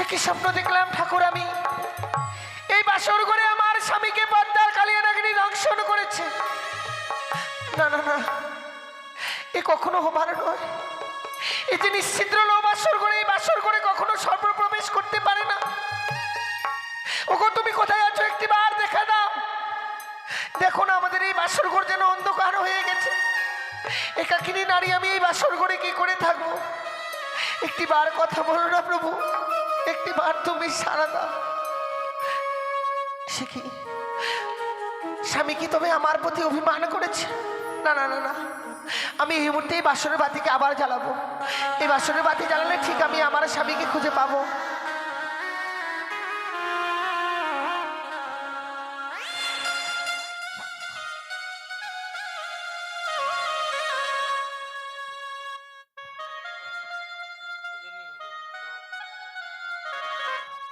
কি স্বপ্ন দেখলাম ঠাকুর, আমি এই বাসর ঘরে আমার স্বামীকে পদ্মার কালিয়া নাগিনী দংশন করেছে। না না না, এ কখনো হবার নয়। এই যে নিশ্চিদ্র লো বাসর ঘরে, এই বাসর ঘরে কখনো সর্বপ্রবেশ করতে পারে না। ওগো তুমি কোথায় আছো, একটি বার দেখা দাও। দেখো না আমাদের এই বাসর ঘর যেন অন্ধকার হয়ে গেছে। একাকিনী নারী আমি এই বাসর ঘরে কি করে থাকবো? একটি বার কথা বলো না প্রভু, একটি বার তুমি সাড়া দাও। সে কি স্বামী কি তবে আমার প্রতি অভিমান করেছে? না না না না, আমি এই মুহূর্তে এই বাসরের বাতিকে আবার জ্বালাবো। এই বাসরের বাতি জ্বালালে ঠিক আমি আমার স্বামীকে খুঁজে পাবো।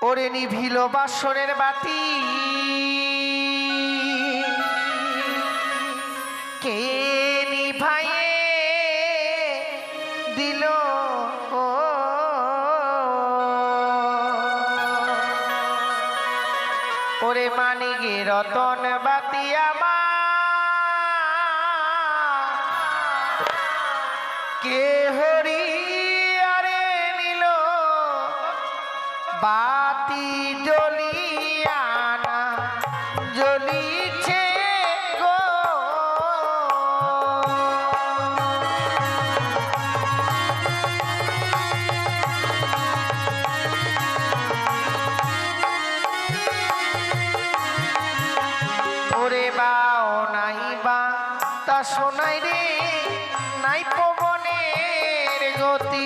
ওরে নিভিল বাসরের বাতি, কে নিভায়ে দিল? ওরে মানিকে রতন বাতি আমার কে হরি আরে নিল? বাতি জ্বলিয়া না জ্বলিছে গো, ওরে বাও নাই বা তা শোনাই রে, নাই পবনের গতি।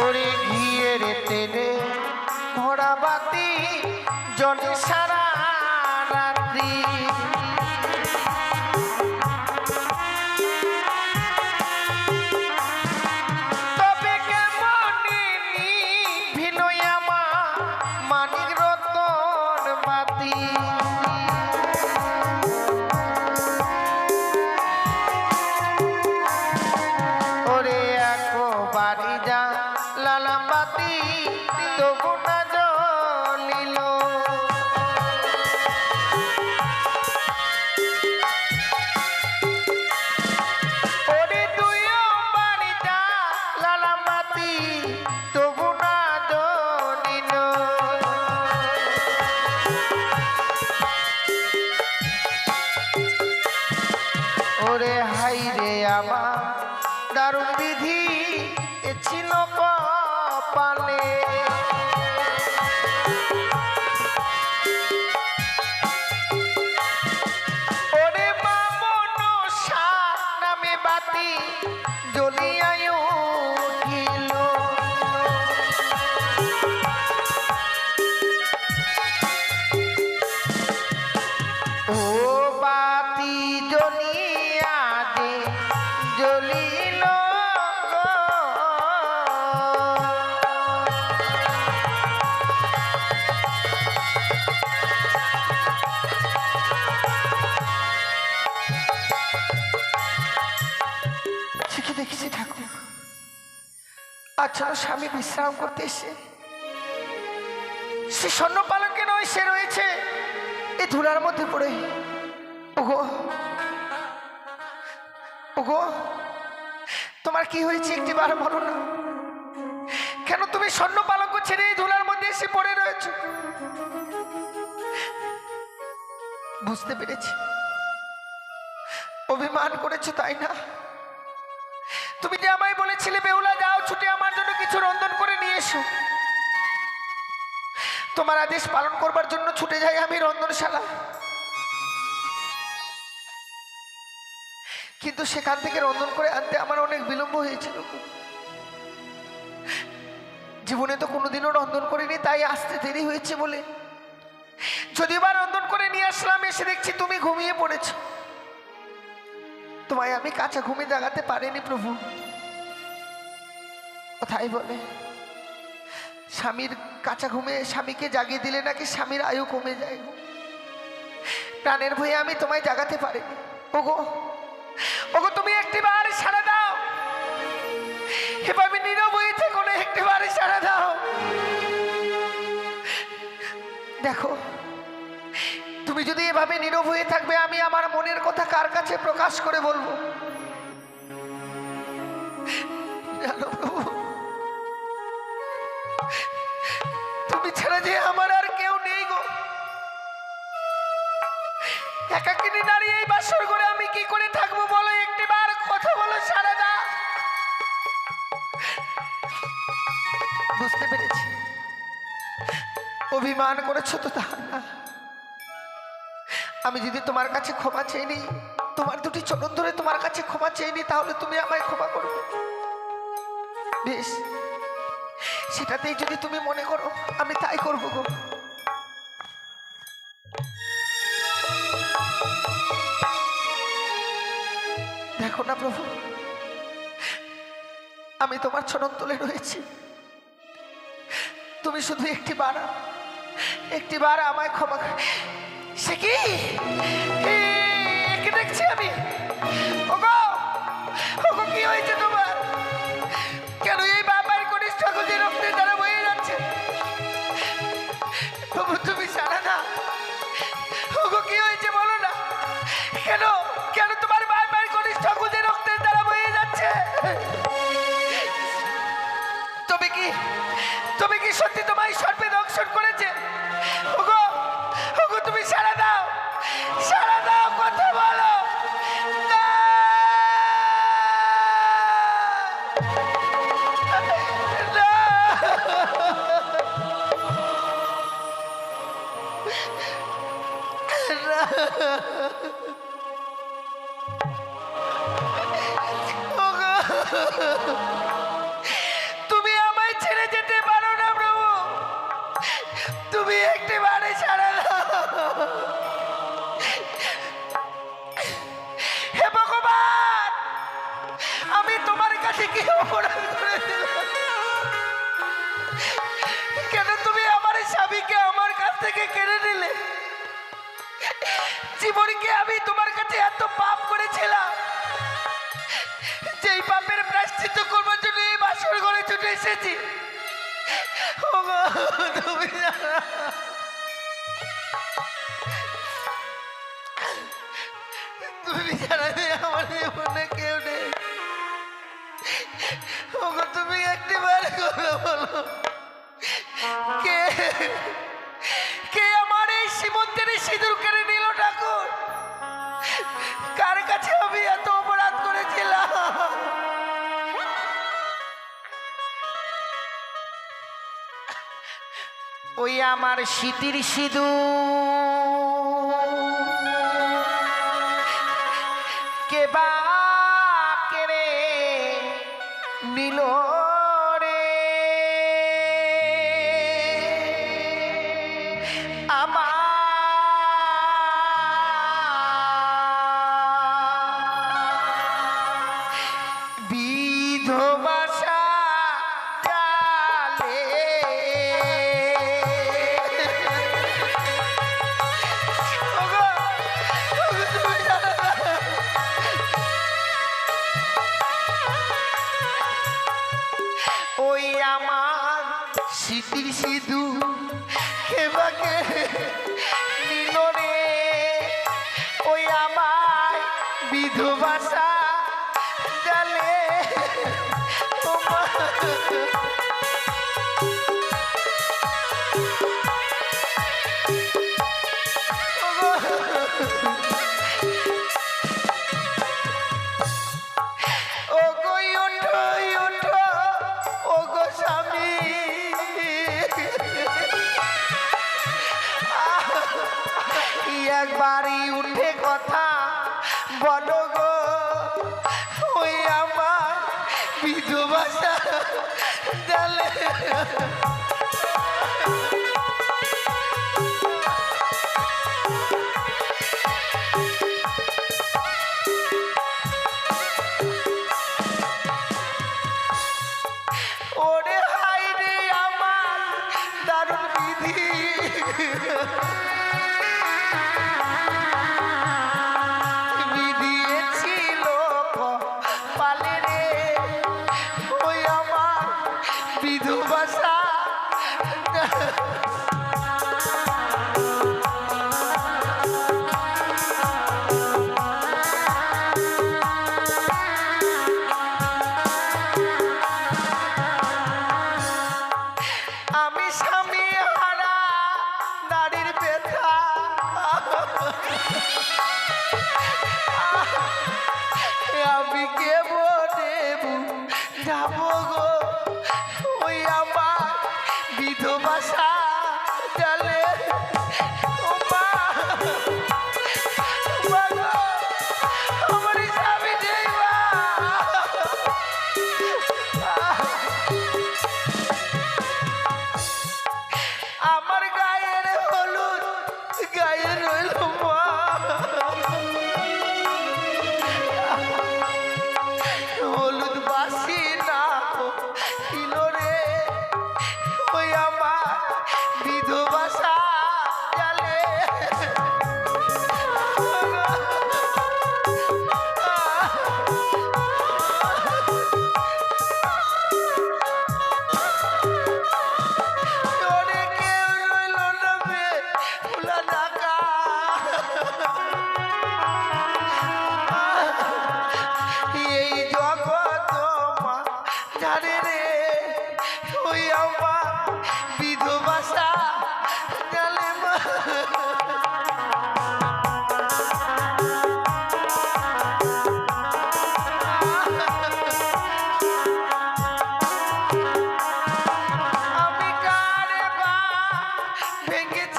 ওরে ঘিয়ের তেলে ভরা বাতি জলে সারা রাত্রি, তবে কেমন ভিন্ন আমার মানিক রতন বাতি। ওরে একবারই যা লালাম বাতি তবু না জ্বলিল, ওরে তুইও বাড়ি যা লালাম বাতি তবু না জ্বলিল। ওরে হাই রে আমার দারুণ বিধি ছিল কপালে, ওরে মামন সাত নামে বাতি জ্বলিয়ায় উঠিল। ও বাতি জ্বলিয়া যে জ্বলিল, দেখেছি ঠাকুর আচ্ছা স্বামী বিশ্রাম করতে এসে সে স্বর্ণ পালঙ্কে নয়, সে রয়েছে এই ধুলার মধ্যে পড়ে। ওগো ওগো তোমার কি হয়েছে একটি বার বলো না, কেন তুমি স্বর্ণ পালঙ্ক ছেড়ে এই ধুলার মধ্যে এসে পড়ে রয়েছে? বুঝতে পেরেছি অভিমান করেছো তাই না? তুমি যে আমায় বলেছিলে বেহুলা যাও ছুটে আমার জন্য কিছু রন্ধন করে নিয়ে এসো, তোমার আদেশ পালন করবার জন্য ছুটে যাই আমি রন্ধনশালা, কিন্তু সেখান থেকে রন্ধন করে আনতে আমার অনেক বিলম্ব হয়েছিল। জীবনে তো কোনোদিনও রন্ধন করিনি, তাই আসতে দেরি হয়েছে বলে যদিও বা রন্ধন করে নিয়ে আসলাম, এসে দেখছি তুমি ঘুমিয়ে পড়েছ। তোমায় আমি কাঁচা ঘুমে জাগাতে পারিনি প্রভু। কথাই বলে স্বামীর কাঁচা ঘুমে স্বামীকে জাগিয়ে দিলে নাকি স্বামীর আয়ু কমে যায়। প্রাণের ভয়ে আমি তোমায় জাগাতে পারিনি। ওগো ওগো, তুমি একটিবার সাড়া দাও। এভাবে নীরব হয়ে থেকো না, একটিবার সাড়া দাও। দেখো, তুমি যদি এভাবে নীরব হয়ে থাকবে, আমি আমার মনের কথা কার কাছে প্রকাশ করে বলবো? জানো প্রভু, তুমি ছাড়া যে আমার আর কেউ নেই গো। একাকিনী নারী এই বাসর ঘরে আমি কি করে থাকবো বলো? একটিবার কথা বলো, সারা দাও। বুঝতে পেরেছি, অভিমান করেছো তো তা না। আমি যদি তোমার কাছে ক্ষমা চেয়ে নিই, তোমার দুটি চরণ ধরে তোমার কাছে ক্ষমা চেয়ে নিই, তাহলে তুমি আমায় ক্ষমা করবে। বেশ, সেটাতেই যদি তুমি মনে করো, আমি তাই করবো গো। দেখো না প্রভু, আমি তোমার চরণ তলে রয়েছি। তুমি শুধু একটিবার আমায় ক্ষমা। সে কি একে দেখছি আমি? ওগো ওগো, কি হয়েছে তোমার? কেন এই বাবার কনিষ্ঠ যে রক্তের দ্বারা বয়ে যাচ্ছে? প্রভু তুমি জানা না। ওগো কি হয়েছে বলো না? কেন কেন তোমার বাবার কনিষ্ঠ যে রক্তের দ্বারা বয়ে যাচ্ছে? তুমি কি সত্যি তোমায় সর্পে দংশন করেছে? ওগো ওগো, তুমি সাড়া দাও, সাড়া দাও, কথা বলো না। তুমি আমায় ছেড়ে যেতে পারো না প্রভু, তুমি একটিবারে ছাড়া দাও। হে ভগবান, আমি তোমার কাছে কি অপরাধ করেছিলাম? কেন তুমি আমার স্বামীকে আমার কাছ থেকে কেড়ে নিলে? জীবনকে আমি তোমার কাছে এত পাপ করেছিলাম, যেই পাপের প্রায়শ্চিত্ত করবার জন্য এই বাসর ঘরে ছুটে এসেছি। তুমি ছাড়া নেই আমার জীবনে কেউ নেই। ওগো তুমি একটিবার কথা বলো, কে কে আমার এই সীমন্তের সিঁদুর কেড়ে নিল? ঠাকুর, কার কাছে আমি এত অপরাধ করেছিলাম? ওই আমার স্মৃতির সিঁদুর কে বা কেড়ে নিল রে? আমার বিধবা স্মৃতির সিঁদুর কে বা কেড়ে নিল রে? ওই আমার বিধবা জালে একবারই উঠে কথা বলো গো, ওই আমার বিধবা জালে।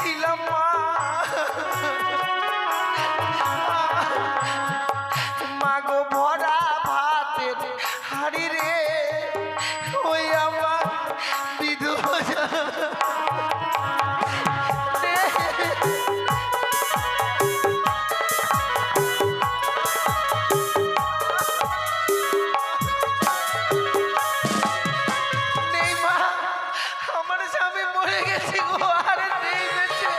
ছিলাম মা। মাগো ভরা ভাতের হাড়ি রে ওই আমার বিধবা নেই মা, আমার স্বামী মরে গেছে গো, আর নেই বেঁচে।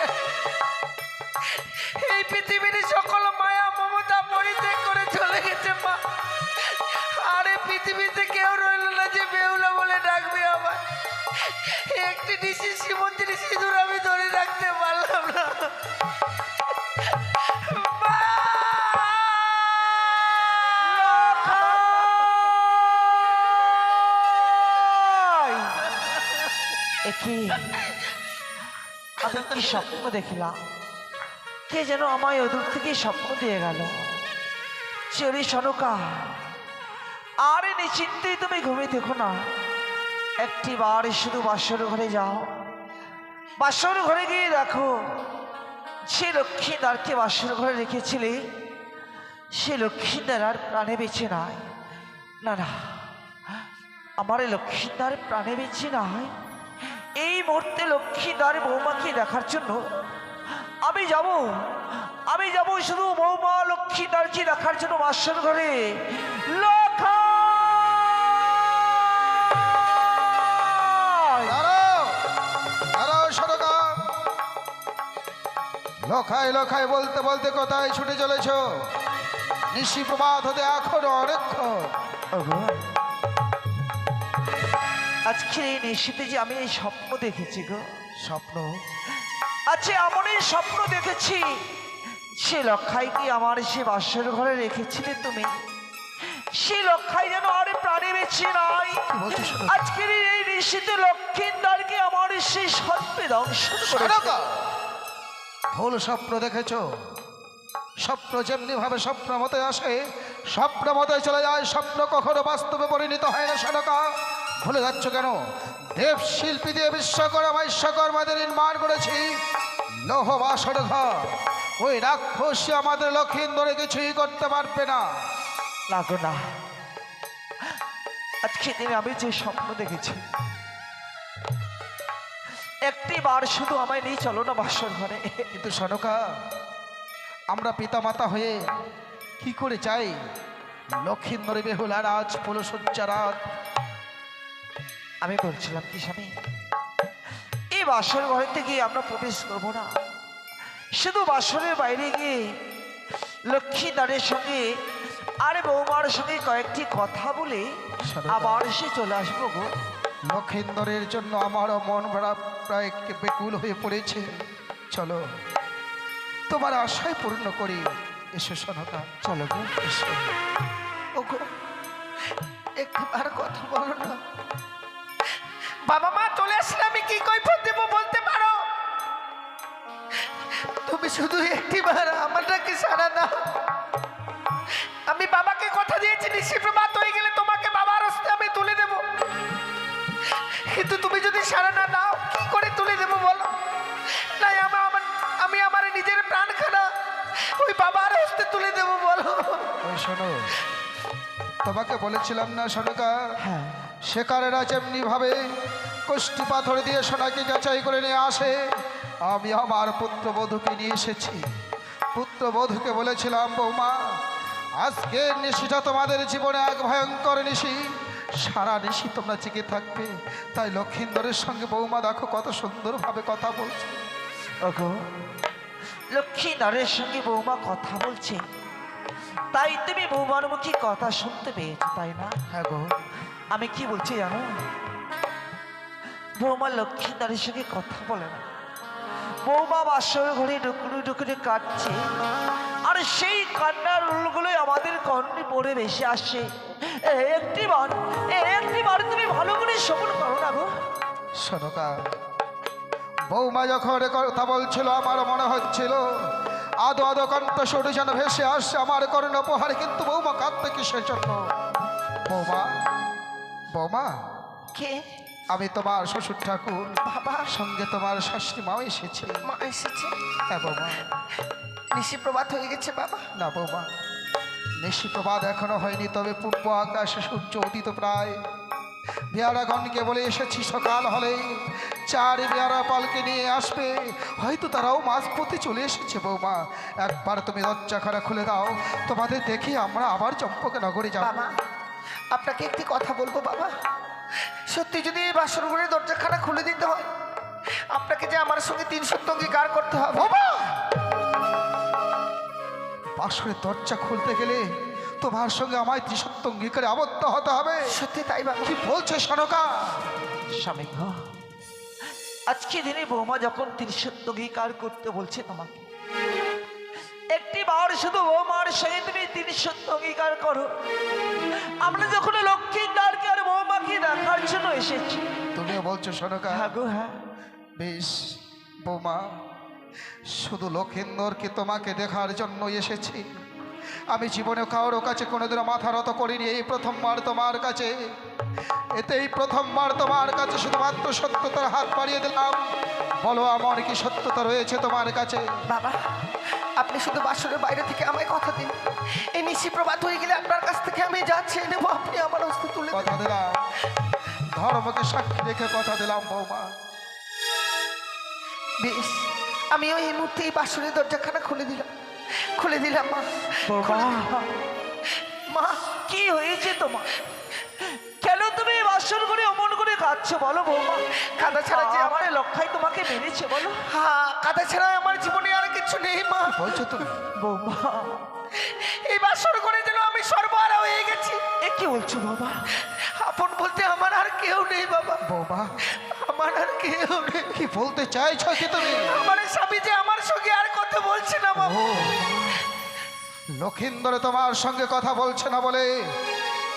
এই পৃথিবীর সকল মায়া মমতা পরিত্যাগ করে চলে গেছে মা। আর এই পৃথিবীতে কেউ রইল না যে বেহুলা বলে ডাকবে আমার। একটি নিশি শ্রীমন্ত্রী সিঁদুর আমি ধরে রাখতে পারলাম না মা। কি আমি কি স্বপ্ন দেখলাম? কে যেন আমায় ওদূর থেকে স্বপ্ন দিয়ে গেল। চলি সনকা, আরে নিশ্চিন্তেই তুমি ঘুমিয়ে দেখো না, একটি বার শুধু বাসর ঘরে যাও। বাসর ঘরে গিয়ে দেখো সে লক্ষ্মীদারকে বাসর ঘরে রেখেছিলে, সে লক্ষ্মীদার আর প্রাণে বেঁচে নাই। না না, আমার এই লক্ষ্মীদার প্রাণে বেঁচে নাই। এই মুহূর্তে লক্ষ্মীদার বৌমাকে দেখার জন্য আমি যাব শুধু বৌমা লক্ষ্মীদারকে দেখার জন্য বাসর ঘরে। লখাই লখাই বলতে বলতে কোথায় ছুটে চলেছ? নিশি প্রভাত হতে এখনো অনেকক্ষণ। আজকে এই নিশীতে যে আমি এই স্বপ্ন দেখেছি গো, স্বপ্ন? আচ্ছা এমন এই স্বপ্ন দেখেছি, সে লক্ষাই কি আমার সে বাসর ঘরে রেখেছিলে তুমি, সে লক্ষাই যেন আর প্রাণে বেঁচে নাই। আজকের এই নিশীতে লক্ষ্মীদারকে আমার সে সর্পে দংশন করেছে। ভুল স্বপ্ন দেখেছ। স্বপ্ন যেমনি ভাবে স্বপ্ন মতে আসে স্বপ্ন মতে চলে যায়, স্বপ্ন কখনো বাস্তবে পরিণত হয় না। সনকা, ভুলে যাচ্ছ কেন? দেব শিল্পী দিয়ে বিশ্বকর্মা বিশ্বকর্মাদের নির্মাণ করেছি লৌহ বাসর ঘর। ওই রাক্ষসী আমাদের লক্ষিন্দরে কিছুই করতে পারবে না। লাগো না, আজকে দিনে আমি যে স্বপ্ন দেখেছি, একটি বার শুধু আমায় নিয়ে চলো না বাসর ঘরে। কিন্তু সনকা, আমরা পিতা মাতা হয়ে কি করে চাই লক্ষিন্দরে বেহুলা রাজ ফুলসজ্জা রাত? আমি বলছিলাম কি স্বামী, এই বাসর ঘরে থেকে আমরা প্রবেশ করবো না, শুধু বাসরের বাইরে গিয়ে লক্ষ্মীদারের সঙ্গে আর বৌমার সঙ্গে কয়েকটি কথা বলে আবার সে চলে আসবো গো। লক্ষিন্দরের জন্য আমারও মন ভরা প্রায় বেকুল হয়ে পড়েছে। চলো তোমার আশায় পূর্ণ করি। এসো সনকা, চলো গো, এসো। ওগো একবার কথা বলো না। বাবা মা চলে আসলে আমি কি কৈফিয়ত দেব বলতে পারো? তুমি শুধু একটিবার আমারটাকে সারা দাও। আমি বাবাকে কথা দিয়েছি নিশি প্রভাত হয়ে গেলে তোমাকে বাবার হস্তে আমি তুলে দেব, কিন্তু তুমি যদি সারা না দাও কি করে তুলে দেব বলো? নাই আমি আমার নিজের প্রাণখানা ওই বাবার হস্তে তুলে দেব বলো? ওই শোনো, তোমাকে বলেছিলাম না সনকা, হ্যাঁ শেখারেরা যেমনি ভাবে কষ্টি পাথর দিয়ে সোনাকে যাচাই করে নিয়ে আসে, আমি আমার পুত্রবধূকে নিয়ে এসেছি। পুত্রবধূকে বলেছিলাম, বৌমা আজকের নিশিটা তোমাদের জীবনে এক ভয়ঙ্কর নিশি, সারা নিশি তোমরা জেগে থাকবে। তাই লক্ষিন্দরের সঙ্গে বৌমা দেখো কত সুন্দরভাবে কথা বলছে। ওগো, লক্ষ্মীদারের সঙ্গে বৌমা কথা বলছে, তাই তুমি বৌমার মুখে কথা শুনতে পেয়েছো, তাই না? হ্যাঁ গো। আমি কি বলছি জানো, বৌমা লক্ষ্মীদারের সঙ্গে কথা বলে না, বৌমা বাসর ঘরে ডুকুরে ডুকুরে কাটছে, আর সেই কান্নার উলগুলোই আমাদের কর্ণে পড়ে ভেসে আসে। একটিবার তুমি ভালো করে শ্রবণ করো না গো। সনকা, বৌমা যখন কথা বলছিল আমার মনে হচ্ছিল আদো আদো কণ্ঠস্বর যেন ভেসে আসছে আমার কর্ণ উপহার, কিন্তু বৌমা কাঁদতে কিসের জন্য? বৌমা, বৌমা, কে? আমি তোমার শ্বশুর ঠাকুর, বাবা সঙ্গে তোমার শাশুড়ি মাও এসেছে। মা এসেছে, হ্যাঁ বৌমা। নিশি প্রভাত হয়ে গেছে বাবা। না বৌমা, নিশি প্রভাত এখনো হয়নি, তবে পূর্ব আকাশে সূর্য উদিত প্রায়। বেয়ারাগণকে বলে এসেছি সকাল হলেই 4 বেয়ারা পালকে নিয়ে আসবে, হয়তো তারাও মাঝপথে চলে এসেছে। বৌমা, একবার তুমি দরজাখানা খুলে দাও, তোমাদের দেখে আমরা আবার চম্পকনগরে যাব। বাবা আপনাকে একটি কথা বলবো বাবা, সত্যি যদি এই বাসর ঘরের দরজাখানা খুলে দিতে হয়, আপনাকে যে আমার সঙ্গে 3 সত্য অঙ্গীকার করতে হবে। বাবা, বাসরের দরজা খুলতে গেলে তোমার সঙ্গে আমায় ত্রিসত্য অঙ্গীকারে আবদ্ধ হতে হবে। সত্যি তাই বাবা। কি বলছে সনকা? স্বামী গো, আজকে দিনে বৌমা যখন ত্রিসত্য অঙ্গীকার করতে বলছে তোমাকে, একটি বার শুধু বৌমার সঙ্গে তুমি ত্রিসত্য অঙ্গীকার করো। আমরা যখন লক্ষ্মীদারকে আর বৌমাকে দেখার জন্য এসেছি। তুমিও বলছো সনকা? হ্যাঁ গো হ্যাঁ। বেশ বৌমা, শুধু লক্ষিন্দরকে তোমাকে দেখার জন্য এসেছি। আমি জীবনে কারোর কাছে কোনোদিনও মাথা নত করিনি, এই প্রথমবার তোমার কাছে। এতেই প্রথমবার তোমার কাছে শুধুমাত্র সত্যতার হাত বাড়িয়ে দিলাম। বলো, আমার কি সত্যতা রয়েছে তোমার কাছে? বাবা আপনি শুধু বাসরের বাইরে থেকে আমায় কথা দিন, এই নিশি প্রভাত হয়ে গেলে আপনার কাছ থেকে আমি যা চেয়ে নেবো আপনি আমার হস্তে তুলে কথা দেন। দিলাম, ধর্মকে সাক্ষী রেখে কথা দিলাম বৌমা। বেশ, আমিও এই মুহূর্তে এই বাসরের দরজাখানা খুলে দিলাম মা। বৌমা, মা কি হয়েছে তোমার? কেন তুমি এই বাসর করে অমন করে কাঁদছো বলো বৌমা? কাদা ছাড়া যে আমার লক্ষাই তোমাকে মেরেছে বলো? হ্যাঁ, কাদা ছাড়া আমার জীবনে আর কিছু নেই মা। বলছো তুমি? বৌমা, এই বাসর করে যেন আমি সর্বহারা হয়ে গেছি। এ কি বলছো বাবা? আপন বলতে আমার আর কেউ নেই বাবা, বৌমা, আমার আর কেউ নেই। কি বলতে চাইছো কি তুমি? আমার স্বামী যে আমার সঙ্গে আর কথা বলছে না বাবা। ও, লক্ষিন্দর তোমার সঙ্গে কথা বলছে না বলে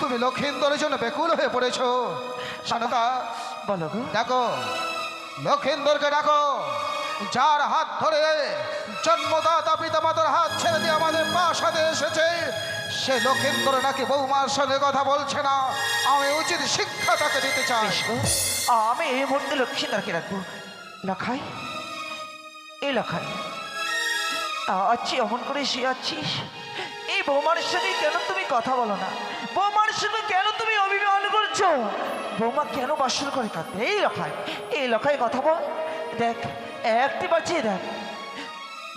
তুমি লক্ষিন্দরের জন্য বেকুল হয়ে পড়েছো। সনকা, বলো গো। ডাকো লক্ষিন্দরকে, ডাকো। যার হাত ধরে জন্মদাতা পিতামাতার হাত ছেড়ে দিয়ে আমাদের প্রাসাদে এসেছে, সে লক্ষিন্দর নাকি বৌমার সঙ্গে কথা বলছে না। আমি উচিত শিক্ষা তাকে দিতে চাই। বেশ গো, আমি এই মুহূর্তে লক্ষ্মীদারকে রাখবো। লখাই, এই লখাই, আছি অমন করে শুয়ে আছিস, এই বৌমার সঙ্গে কেন তুমি কথা বলো না? বৌমার সঙ্গে কেন তুমি অভিমান করছো? বৌমা কেন বাসর করে কাঁদবে? এই লখাই কথা বল। দেখ, একটি বাঁচিয়ে দেখ,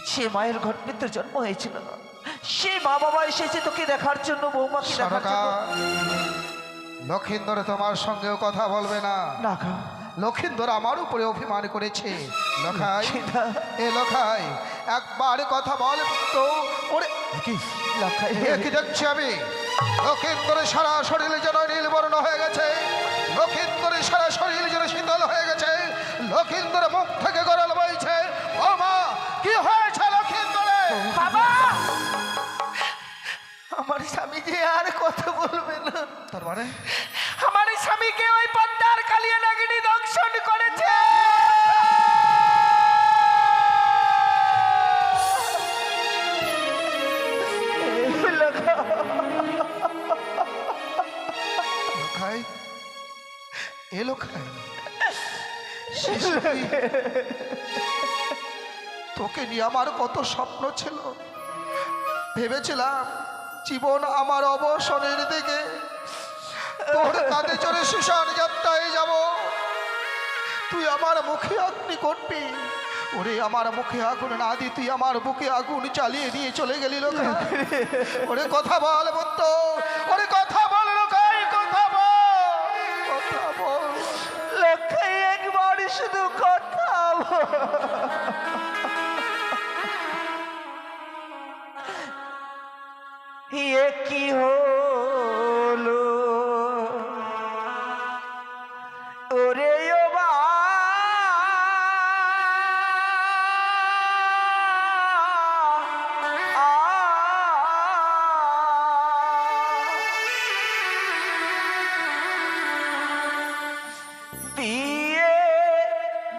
সে মায়ের গর্ভে জন্ম হয়েছিল না, সে মা বাবা এসেছে তোকে দেখার জন্য, বৌমাকে দেখার সনকা, জন্য। লক্ষিন্দর তোমার সঙ্গেও কথা বলবে না। না গো, লক্ষিন্দর আমার উপরে অভিমান করেছে। লখাই, সেটা এ লখাই, একবার কথা বল তো। ওরে কি লখাই, কি দেখছি আমি? লক্ষিন্দরের সারা শরীর যেন নীলবর্ণ হয়ে গেছে, লক্ষিন্দরের সারা শরীর যেন শীতল হয়ে গেছে, লক্ষিন্দরের মুখ থেকে গরল বইছে। ও মা, কি হয়েছে লক্ষিন্দরে? বাবা আমার স্বামী যে আর কথা বলবে না। তার মানে আমার স্বামীকে ওই পদ্মার কালিয়া নাগিনী দংশন করেছে। লখাই, এ লখাই, শিশুটি, তোকে নিয়ে আমার কত স্বপ্ন ছিল। ভেবেছিলাম জীবন আমার অবসরের দিকে তোর কাঁধে চড়ে শ্মশান যাত্রায় যাব, তুই আমার মুখে অগ্নি করবি। ওরে আমার মুখে আগুন না দি তুই আমার বুকে আগুন চালিয়ে দিয়ে চলে গেলি লোকাই। ওরে কথা বল বন্ধ, ওরে কথা বল লোকাই, কথা বল, কথা বল। লখাই, একবার শুধু কথা বল। এ কি হলো ওরে ও বা, দিয়ে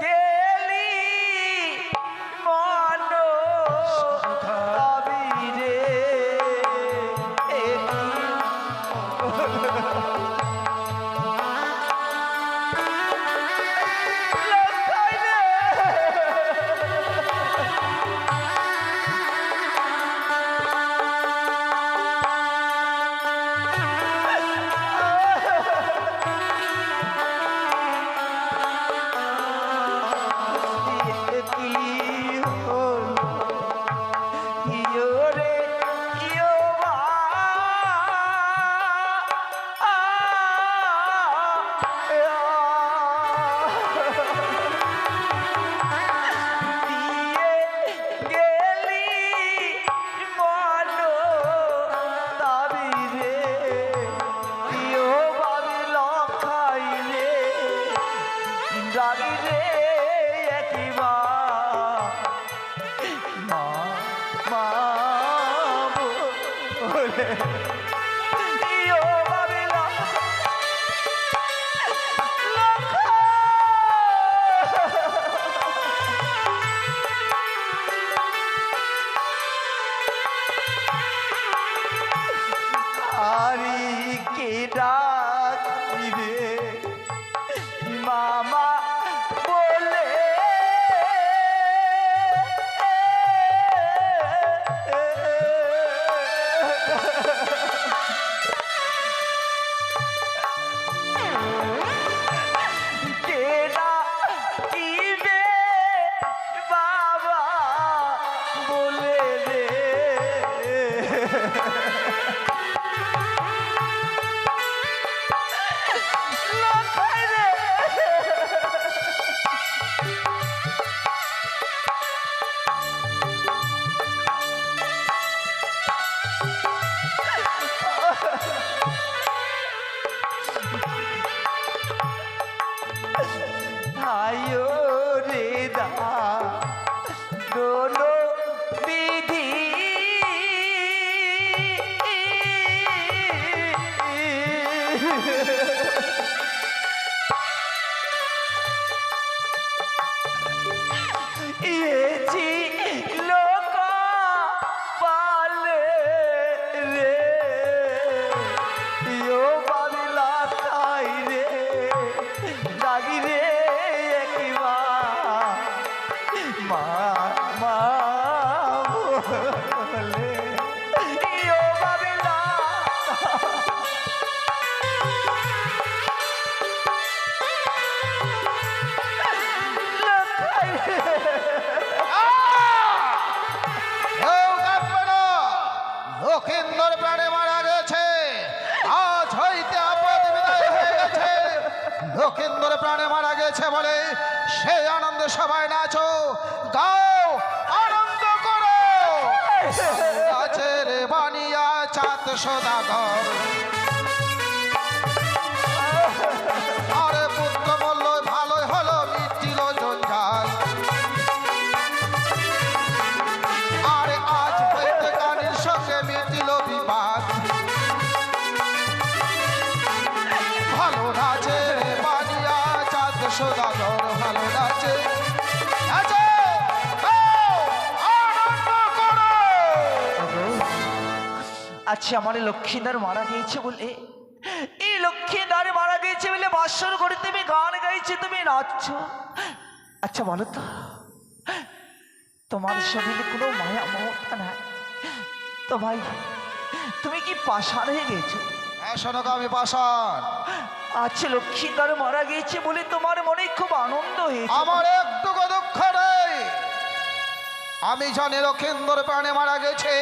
গেলি ইয়ো বাবিলা আরি কে ডাক দিবে মামা বলে কে ডাকিবে বাবা বলে রে লখাই রে আয়ো রে দা দোনো বিধি ইয়েছি লোক পালে রে ইয়ো বাবিলা তাই রে লাগি রে কিবা মা মা বলে ইয়ো বাবিলা লখাই রে কেউ কাঁদবে না। লক্ষিন্দর প্রাণে মারা গেছে, আজ হইতে আপদ বিদায় হয়ে গেছে। লক্ষিন্দর প্রাণে মারা গেছে বলে সেই আনন্দে সবাই নাচো, গাও, আনন্দ করো। গাছের বানিয়া চাঁদ সদাগর, আরে পুত্র বলল ভালোই হলো মিটিল জঞ্জাল। আরে আজ হইতে কানের সঙ্গে মিটিল বিবাদ। ভালো নাচে রে বানিয়া চাঁদ সদাগর, ভালো নাচে নাচো, গাও, আনন্দ করো। আচ্ছা আমার লক্ষ্মীদার মারা গিয়েছে বলে, এই লক্ষ্মীদার মারা গিয়েছে বলে বাসর করে তুমি গান গাইছে, তুমি নাচছো। আচ্ছা বলো তো, তোমার শরীরে কোনো মায়া মমতা নাই তো ভাই, তুমি কি পাষাণ হয়ে গেছো? শোনো আমি পাষাণ। আচ্ছা লক্ষ্মীদার মারা গিয়েছে বলে তোমার মনে খুব আনন্দ হয়েছে। আমার একটু দুঃখ নেই। আমি জানি লক্ষিন্দর প্রাণে মারা গেছে,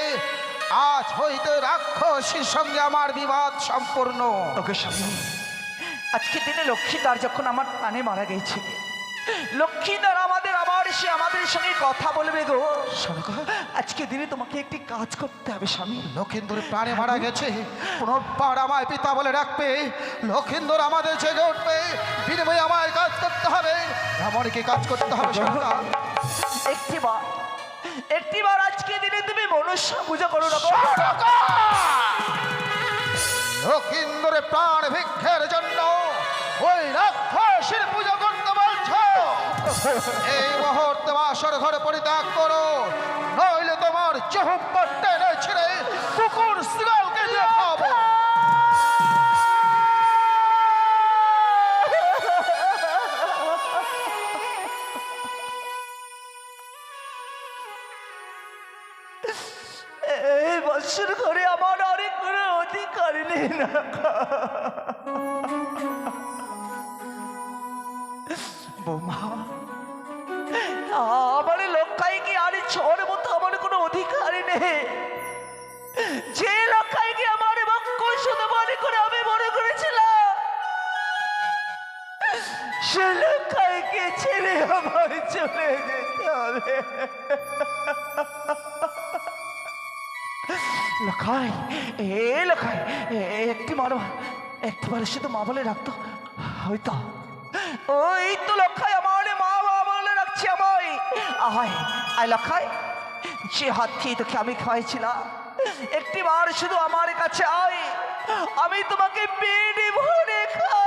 আজ হইতে রাক্ষসীর সঙ্গে আমার বিবাদ সম্পূর্ণ। ওকে স্বামী, আজকে দিনে লক্ষ্মীদার যখন আমার প্রাণে মারা গেছে, লক্ষ্মীদার আমাদের আবার সে আমাদের সঙ্গে কথা বলবে গো। শোনো গো, আজকে দিনে তোমাকে একটি কাজ করতে হবে স্বামী। লক্ষিন্দর প্রাণে মারা গেছে, পুনর্বার আমায় পিতা বলে রাখবে। লক্ষিন্দর আমাদের জেগে উঠবে, বিনিময়ে আমায় কাজ করতে হবে। এমন কি কাজ করতে হবে শোনো? একটিবার আজকে দিনে তুমি মনসা পূজা করো না গো। লক্ষিন্দরের প্রাণ ভিক্ষের জন্য ওই রাক্ষসীর পূজা করতে বলছো? এই মুহূর্তে বাসর ঘরে পরিত্যাগ করো, নইলে তোমার চহুব্বর টেনে ছিঁড়ে কুকুর শিয়ালকে দিয়ে খাবো। এই বছর ঘরে আমার অনেক কোনো অধিকার নেই না। বৌমা, আমার লক্ষ্যায় কি আরে ছোর মতো আমার কোনো অধিকার নেই। যে লক্ষ্যায় কি আমার বক্ষ শুধু মনে করে আমি মনে করেছিলাম, সে লক্ষ্যায় কে ছেড়ে আমার চলে যেতে হবে। লখাই, লখাই, একটিবার শুধু মা বলে রাখতো হয়তো। ওই তো লখাই আমার মা বলে রাখছি আমায়। আয় আয় লখাই, যে হাত খেয়ে তোকে আমি খাওয়াইছিলাম, একটিবার শুধু আমার কাছে আয়, আমি তোমাকে পেটে ভরে খাই।